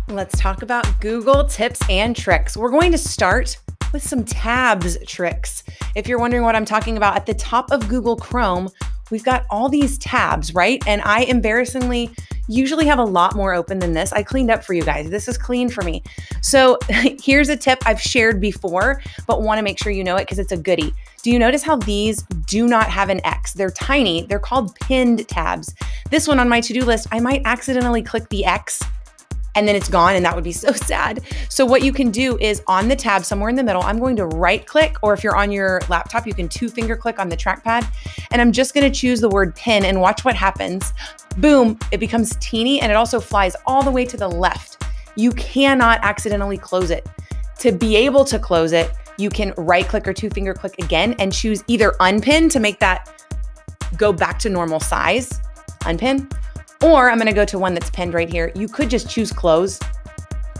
Let's talk about Google tips and tricks. We're going to start with some tabs tricks. If you're wondering what I'm talking about, at the top of Google Chrome, we've got all these tabs, right? And I embarrassingly usually have a lot more open than this. I cleaned up for you guys. This is clean for me. So here's a tip I've shared before, but want to make sure you know it because it's a goodie. Do you notice how these do not have an X? They're tiny. They're called pinned tabs. This one on my to-do list, I might accidentally click the X and then it's gone, and that would be so sad. So what you can do is on the tab somewhere in the middle, I'm going to right click, or if you're on your laptop, you can 2-finger click on the trackpad, and I'm just gonna choose the word pin and watch what happens. Boom, it becomes teeny, and it also flies all the way to the left. You cannot accidentally close it. To be able to close it, you can right click or 2-finger click again and choose either unpin to make that go back to normal size, unpin, or I'm gonna go to one that's pinned right here. You could just choose close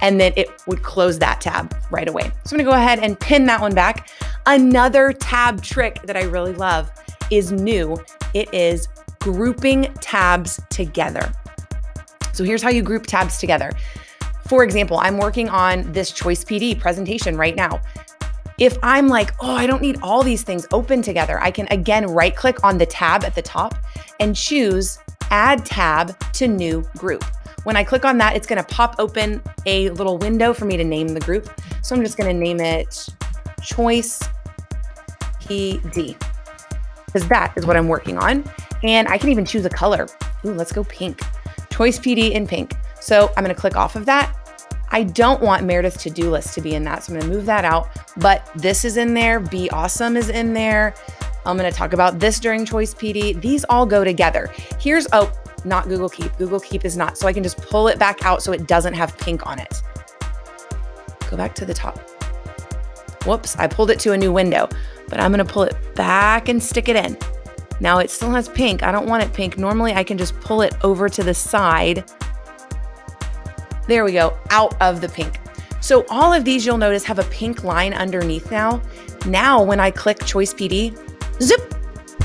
and then it would close that tab right away. So I'm gonna go ahead and pin that one back. Another tab trick that I really love is new. It is grouping tabs together. So here's how you group tabs together. For example, I'm working on this Choice PD presentation right now. If I'm like, oh, I don't need all these things open together, I can again right click on the tab at the top and choose Add Tab to New Group. When I click on that, it's gonna pop open a little window for me to name the group. So I'm just gonna name it Choice PD, because that is what I'm working on. And I can even choose a color. Ooh, let's go pink. Choice PD in pink. So I'm gonna click off of that. I don't want Meredith's to-do list to be in that, so I'm gonna move that out, but this is in there, Be Awesome is in there. I'm gonna talk about this during Choice PD. These all go together. Here's, oh, not Google Keep. Google Keep is not, so I can just pull it back out so it doesn't have pink on it. Go back to the top. Whoops, I pulled it to a new window, but I'm gonna pull it back and stick it in. Now it still has pink. I don't want it pink. Normally I can just pull it over to the side. There we go, out of the pink. So all of these you'll notice have a pink line underneath now. Now when I click Choice PD, zip,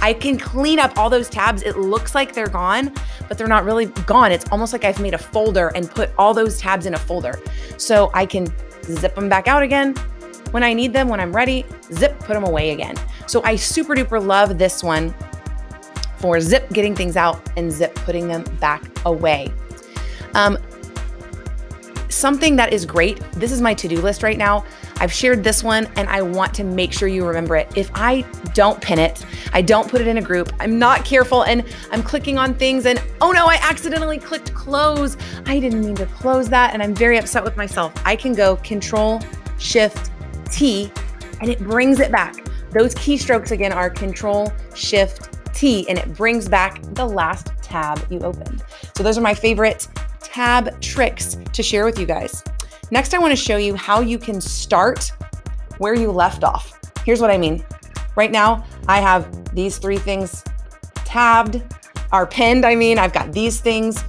I can clean up all those tabs. It looks like they're gone, but they're not really gone. It's almost like I've made a folder and put all those tabs in a folder. So I can zip them back out again when I need them, when I'm ready, zip, put them away again. So I super duper love this one for zip, getting things out, and zip, putting them back away. Something that is great, this is my to-do list right now. I've shared this one and I want to make sure you remember it. If I don't pin it, I don't put it in a group, I'm not careful and I'm clicking on things and oh no, I accidentally clicked close. I didn't mean to close that and I'm very upset with myself. I can go Control-Shift-T and it brings it back. Those keystrokes again are Control-Shift-T and it brings back the last tab you opened. So those are my favorite tab tricks to share with you guys. Next, I want to show you how you can start where you left off. Here's what I mean. Right now, I have these 3 things tabbed, or pinned, I've got these things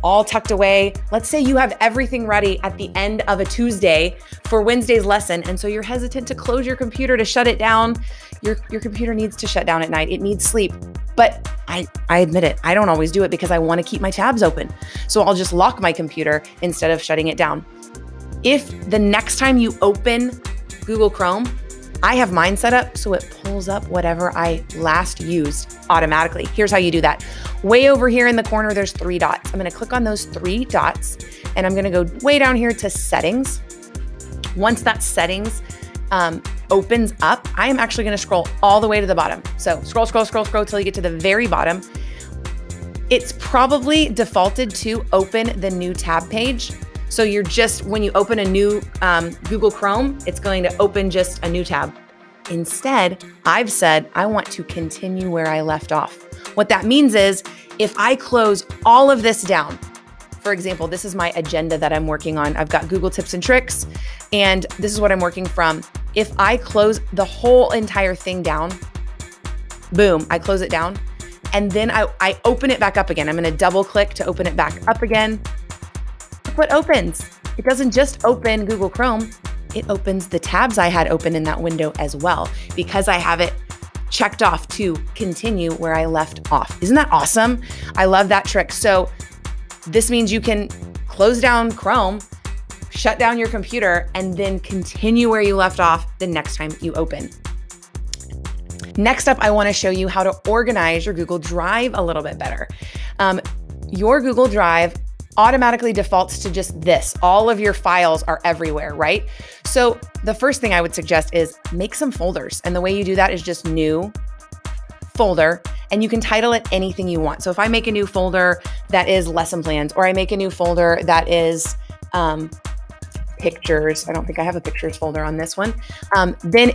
all tucked away. Let's say you have everything ready at the end of a Tuesday for Wednesday's lesson, and so you're hesitant to close your computer to shut it down. Your computer needs to shut down at night. It needs sleep. But I admit it, I don't always do it because I want to keep my tabs open. So I'll just lock my computer instead of shutting it down. If the next time you open Google Chrome, I have mine set up so it pulls up whatever I last used automatically. Here's how you do that. Way over here in the corner, there's 3 dots. I'm gonna click on those 3 dots and I'm gonna go way down here to settings. Once that settings opens up, I am actually gonna scroll all the way to the bottom. So scroll, scroll, scroll, scroll till you get to the very bottom. It's probably defaulted to open the new tab page. So you're just, when you open a new Google Chrome, it's going to open just a new tab. Instead, I've said, I want to continue where I left off. What that means is if I close all of this down, for example, this is my agenda that I'm working on. I've got Google tips and tricks, and this is what I'm working from. If I close the whole entire thing down, boom, I close it down, and then I open it back up again. I'm gonna double click to open it back up again. Look what opens. It doesn't just open Google Chrome, it opens the tabs I had open in that window as well, because I have it checked off to continue where I left off. Isn't that awesome? I love that trick. So this means you can close down Chrome, shut down your computer, and then continue where you left off the next time you open. Next up, I want to show you how to organize your Google Drive a little bit better. Your Google Drive automatically defaults to just this. All of your files are everywhere, right? So the first thing I would suggest is make some folders. And the way you do that is just new folder, and you can title it anything you want. So if I make a new folder that is lesson plans, or I make a new folder that is pictures, I don't think I have a pictures folder on this one, then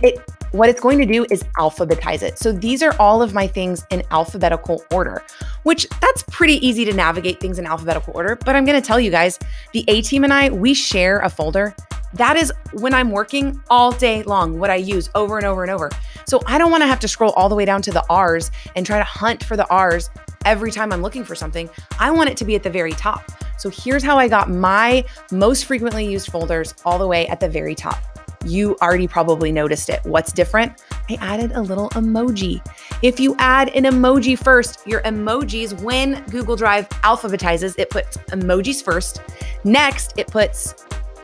what it's going to do is alphabetize it. So these are all of my things in alphabetical order, which that's pretty easy to navigate things in alphabetical order. But I'm going to tell you guys, the A team and I, we share a folder. That is when I'm working all day long, what I use over and over and over. So I don't want to have to scroll all the way down to the R's and try to hunt for the R's every time I'm looking for something. I want it to be at the very top. So here's how I got my most frequently used folders all the way at the very top. You already probably noticed it. What's different? I added a little emoji. If you add an emoji first, your emojis, when Google Drive alphabetizes, it puts emojis first. Next, it puts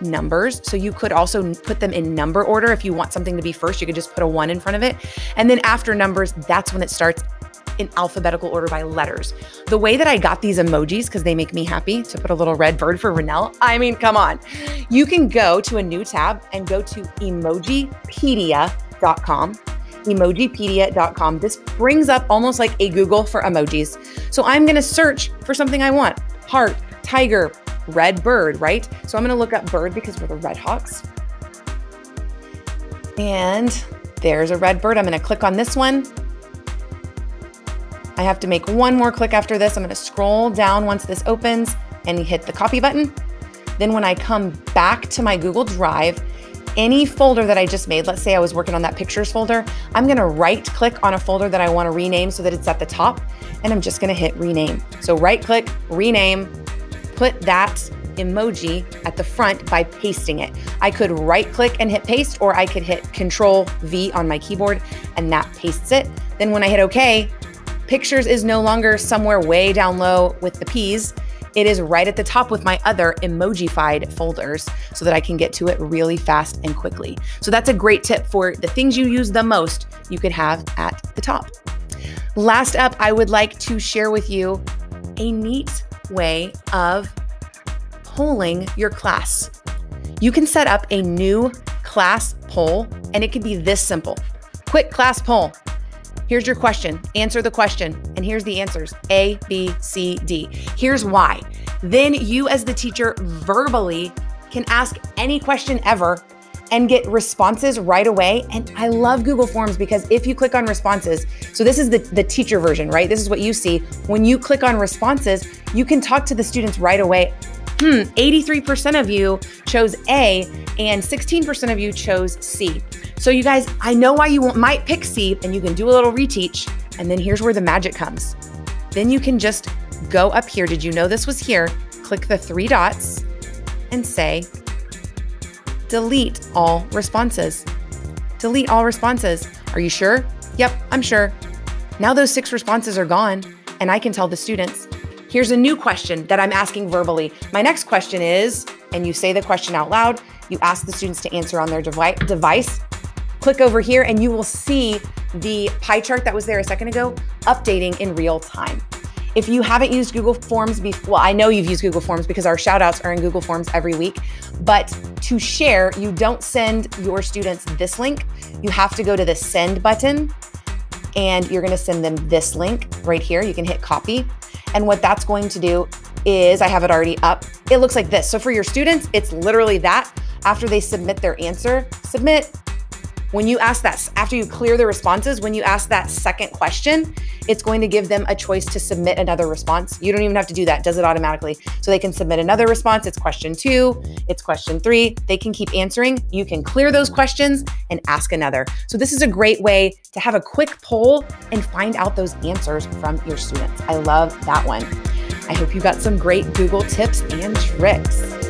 numbers. So you could also put them in number order. If you want something to be first, you could just put a 1 in front of it. And then after numbers, that's when it starts in alphabetical order by letters. The way that I got these emojis, because they make me happy, to put a little red bird for Renelle. I mean, come on. You can go to a new tab and go to Emojipedia.com. Emojipedia.com. This brings up almost like a Google for emojis. So I'm going to search for something I want. Heart, tiger, red bird, right? So I'm going to look up bird because we're the Red Hawks. And there's a red bird. I'm going to click on this one. I have to make one more click after this. I'm going to scroll down once this opens and hit the copy button. Then when I come back to my Google Drive, any folder that I just made, let's say I was working on that pictures folder, I'm going to right click on a folder that I want to rename so that it's at the top, and I'm just going to hit rename. So right click, rename, put that emoji at the front by pasting it. I could right click and hit paste, or I could hit Control V on my keyboard and that pastes it. Then when I hit OK, pictures is no longer somewhere way down low with the P's. It is right at the top with my other emojified folders so that I can get to it really fast and quickly. So that's a great tip for the things you use the most, you could have at the top. Last up, I would like to share with you a neat way of polling your class. You can set up a new class poll, and it could be this simple. Quick class poll. Here's your question, answer the question, and here's the answers, A, B, C, D. Here's why. Then you as the teacher verbally can ask any question ever and get responses right away. And I love Google Forms because if you click on responses, so this is the teacher version, right? This is what you see. When you click on responses, you can talk to the students right away. 83% of you chose A and 16% of you chose C. So you guys, I know why you might pick C, and you can do a little reteach. And then here's where the magic comes. Then you can just go up here. Did you know this was here? Click the 3 dots and say, delete all responses. Delete all responses. Are you sure? Yep, I'm sure. Now those 6 responses are gone, and I can tell the students, here's a new question that I'm asking verbally. My next question is, and you say the question out loud, you ask the students to answer on their device. Click over here and you will see the pie chart that was there a second ago updating in real time. If you haven't used Google Forms before, well, I know you've used Google Forms because our shout outs are in Google Forms every week, but to share, you don't send your students this link. You have to go to the send button and you're gonna send them this link right here. You can hit copy. And what that's going to do is, I have it already up. It looks like this. So for your students, it's literally that. After they submit their answer, submit. When you ask that, after you clear the responses, when you ask that second question, it's going to give them a choice to submit another response. You don't even have to do that, it does it automatically. So they can submit another response. It's question 2, it's question 3. They can keep answering. You can clear those questions and ask another. So this is a great way to have a quick poll and find out those answers from your students. I love that one. I hope you got some great Google tips and tricks.